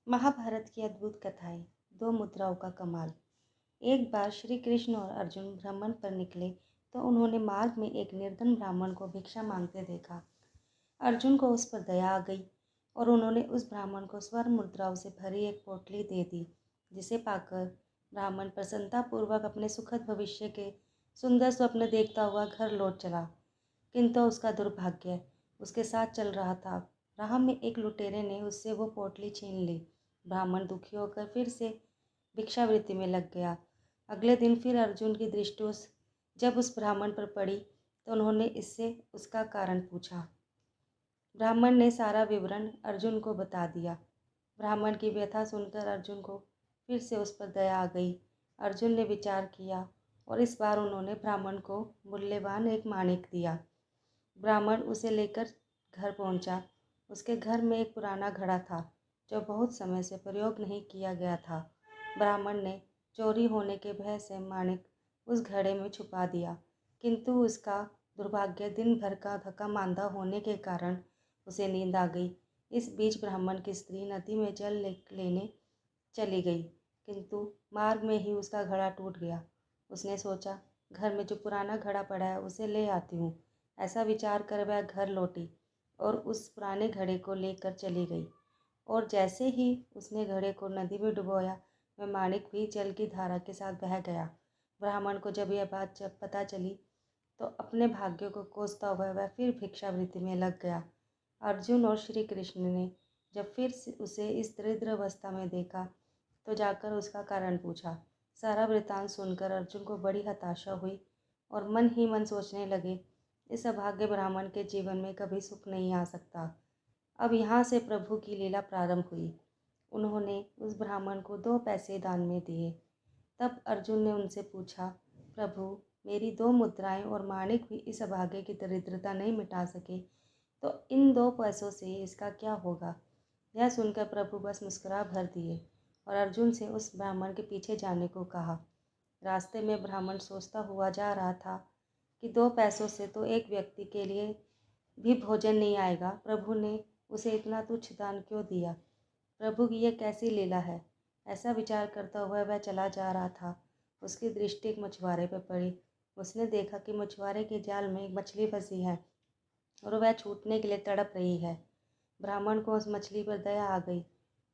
महाभारत की अद्भुत कथाएं। दो मुद्राओं का कमाल। एक बार श्री कृष्ण और अर्जुन भ्रमण पर निकले तो उन्होंने मार्ग में एक निर्धन ब्राह्मण को भिक्षा मांगते देखा। अर्जुन को उस पर दया आ गई और उन्होंने उस ब्राह्मण को स्वर्ण मुद्राओं से भरी एक पोटली दे दी, जिसे पाकर ब्राह्मण प्रसन्नतापूर्वक अपने सुखद भविष्य के सुंदर स्वप्न देखता हुआ घर लौट चला। किंतु उसका दुर्भाग्य उसके साथ चल रहा था। राह में एक लुटेरे ने उससे वो पोटली छीन ली। ब्राह्मण दुखी होकर फिर से भिक्षावृत्ति में लग गया। अगले दिन फिर अर्जुन की दृष्टि जब उस ब्राह्मण पर पड़ी तो उन्होंने इससे उसका कारण पूछा। ब्राह्मण ने सारा विवरण अर्जुन को बता दिया। ब्राह्मण की व्यथा सुनकर अर्जुन को फिर से उस पर दया आ गई। अर्जुन ने विचार किया और इस बार उन्होंने ब्राह्मण को मूल्यवान एक माणिक दिया। ब्राह्मण उसे लेकर घर पहुंचा। उसके घर में एक पुराना घड़ा था जो बहुत समय से प्रयोग नहीं किया गया था। ब्राह्मण ने चोरी होने के भय से माणिक उस घड़े में छुपा दिया, किंतु उसका दुर्भाग्य दिन भर का थका मांदा होने के कारण उसे नींद आ गई। इस बीच ब्राह्मण की स्त्री नदी में जल लेने चली गई, किंतु मार्ग में ही उसका घड़ा टूट गया। उसने सोचा, घर में जो पुराना घड़ा पड़ा है उसे ले आती हूँ। ऐसा विचार कर वह घर लौटी और उस पुराने घड़े को लेकर चली गई। और जैसे ही उसने घड़े को नदी में डुबोया, वह माणिक भी जल की धारा के साथ बह गया। ब्राह्मण को जब यह बात पता चली तो अपने भाग्य को कोसता हुआ वह फिर भिक्षावृत्ति में लग गया। अर्जुन और श्री कृष्ण ने जब फिर उसे इस दरिद्र अवस्था में देखा तो जाकर उसका कारण पूछा। सारा वृतांत सुनकर अर्जुन को बड़ी हताशा हुई और मन ही मन सोचने लगे, इस अभागे ब्राह्मण के जीवन में कभी सुख नहीं आ सकता। अब यहाँ से प्रभु की लीला प्रारंभ हुई। उन्होंने उस ब्राह्मण को 2 पैसे दान में दिए। तब अर्जुन ने उनसे पूछा, प्रभु, मेरी 2 मुद्राएं और माणिक भी इस अभागे की दरिद्रता नहीं मिटा सके, तो इन 2 पैसों से इसका क्या होगा। यह सुनकर प्रभु बस मुस्कुरा भर दिए और अर्जुन से उस ब्राह्मण के पीछे जाने को कहा। रास्ते में ब्राह्मण सोचता हुआ जा रहा था कि 2 पैसों से तो एक व्यक्ति के लिए भी भोजन नहीं आएगा। प्रभु ने उसे इतना तुच्छ दान क्यों दिया। प्रभु की यह कैसी लीला है। ऐसा विचार करता हुआ वह चला जा रहा था। उसकी दृष्टि एक मछुआरे पर पड़ी। उसने देखा कि मछुआरे के जाल में एक मछली फंसी है और वह छूटने के लिए तड़प रही है। ब्राह्मण को उस मछली पर दया आ गई।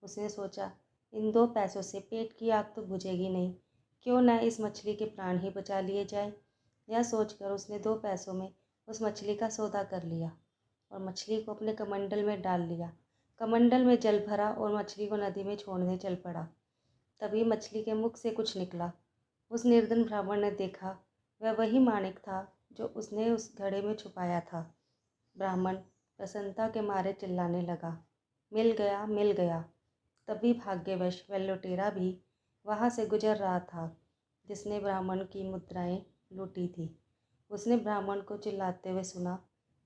उसने सोचा, इन 2 पैसों से पेट की आग तो बुझेगी नहीं, क्यों न इस मछली के प्राण ही बचा लिए जाए। यह सोचकर उसने 2 पैसों में उस मछली का सौदा कर लिया और मछली को अपने कमंडल में डाल लिया। कमंडल में जल भरा और मछली को नदी में छोड़ने चल पड़ा। तभी मछली के मुख से कुछ निकला। उस निर्धन ब्राह्मण ने देखा, वह वही माणिक था जो उसने उस घड़े में छुपाया था। ब्राह्मण प्रसन्नता के मारे चिल्लाने लगा, मिल गया, मिल गया। तभी भाग्यवश वह लुटेरा भी वहाँ से गुजर रहा था जिसने ब्राह्मण की मुद्राएं लूटी थी। उसने ब्राह्मण को चिल्लाते हुए सुना,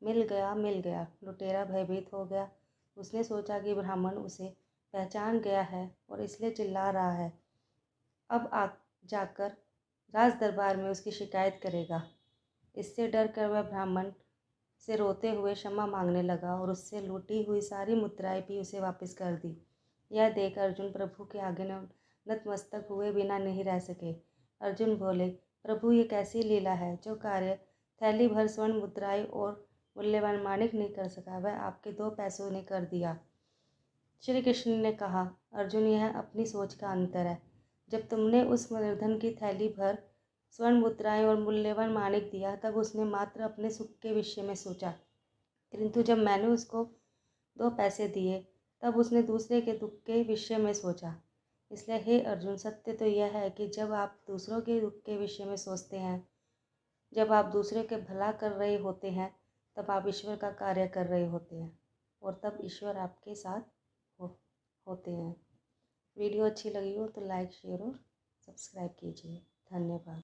मिल गया, मिल गया। लुटेरा भयभीत हो गया। उसने सोचा कि ब्राह्मण उसे पहचान गया है और इसलिए चिल्ला रहा है। अब जाकर राज दरबार में उसकी शिकायत करेगा। इससे डर कर वह ब्राह्मण से रोते हुए क्षमा मांगने लगा और उससे लूटी हुई सारी मुद्राएं भी उसे वापस कर दी। यह देख अर्जुन प्रभु के आगे नतमस्तक हुए बिना नहीं रह सके। अर्जुन बोले, प्रभु, ये कैसी लीला है। जो कार्य थैली भर स्वर्ण मुद्राएं और मूल्यवान माणिक नहीं कर सका, वह आपके 2 पैसों ने कर दिया। श्री कृष्ण ने कहा, अर्जुन, यह अपनी सोच का अंतर है। जब तुमने उस निर्धन की थैली भर स्वर्ण मुद्राएं और मूल्यवान माणिक दिया, तब उसने मात्र अपने सुख के विषय में सोचा, किंतु जब मैंने उसको 2 पैसे दिए, तब उसने दूसरे के दुख के विषय में सोचा। इसलिए हे अर्जुन, सत्य तो यह है कि जब आप दूसरों के दुख के विषय में सोचते हैं, जब आप दूसरे के भला कर रहे होते हैं, तब आप ईश्वर का कार्य कर रहे होते हैं और तब ईश्वर आपके साथ होते हैं। वीडियो अच्छी लगी हो तो लाइक, शेयर और सब्सक्राइब कीजिए। धन्यवाद।